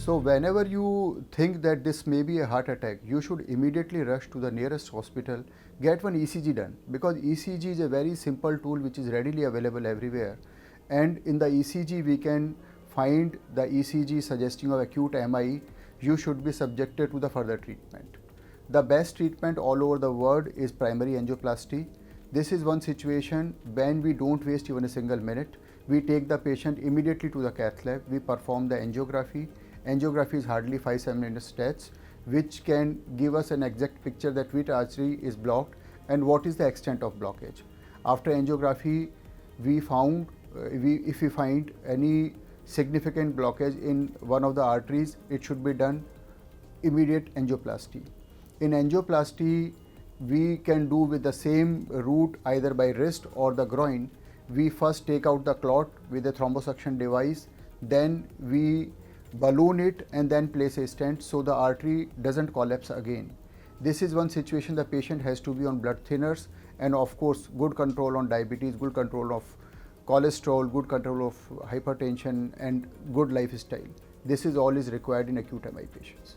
So whenever you think that this may be a heart attack, you should immediately rush to the nearest hospital, get one ECG done, because ECG is a very simple tool which is readily available everywhere. And in the ECG we can find the ECG suggesting of acute MI. You should be subjected to the further treatment. The best treatment all over the world is primary angioplasty. This is one situation when we don't waste even a single minute. We take the patient immediately to the cath lab, we perform the angiography. Angiography is hardly 5-7 minutes stats, which can give us an exact picture that which artery is blocked and what is the extent of blockage. After angiography, we found, if we find any significant blockage in one of the arteries, it should be done immediate angioplasty. In angioplasty, we can do with the same route either by wrist or the groin. We first take out the clot with a thrombosuction device, then we balloon it and then place a stent so the artery doesn't collapse again. This is one situation the patient has to be on blood thinners and of course good control on diabetes, good control of cholesterol, good control of hypertension and good lifestyle. This is all is required in acute MI patients.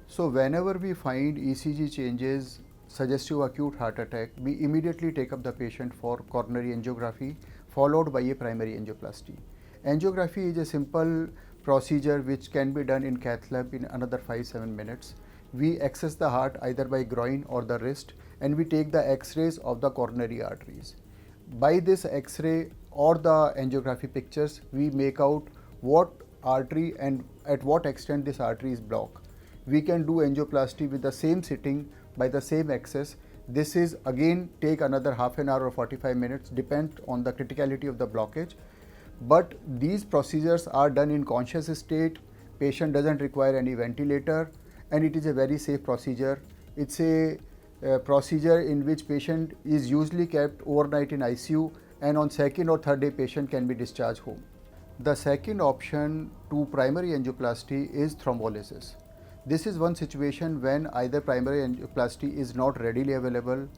So whenever we find ECG changes suggestive acute heart attack, we immediately take up the patient for coronary angiography followed by a primary angioplasty. Angiography is a simple procedure which can be done in cath lab in another 5-7 minutes. We access the heart either by groin or the wrist and we take the x-rays of the coronary arteries. By this x-ray or the angiography pictures, we make out what artery and at what extent this artery is blocked. We can do angioplasty with the same sitting by the same access. This is again take another half an hour or 45 minutes, depend on the criticality of the blockage. But these procedures are done in conscious state, patient doesn't require any ventilator and it is a very safe procedure. It's a procedure in which patient is usually kept overnight in ICU and on second or third day patient can be discharged home. The second option to primary angioplasty is thrombolysis. This is one situation when either primary angioplasty is not readily available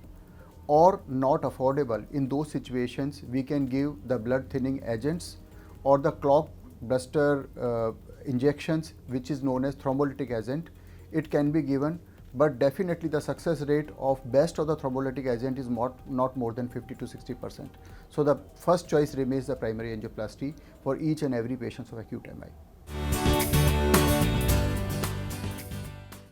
or not affordable. In those situations, we can give the blood thinning agents or the clot buster injections, which is known as thrombolytic agent. It can be given, but definitely the success rate of best of the thrombolytic agent is not more than 50 to 60%. So the first choice remains the primary angioplasty for each and every patient of acute MI.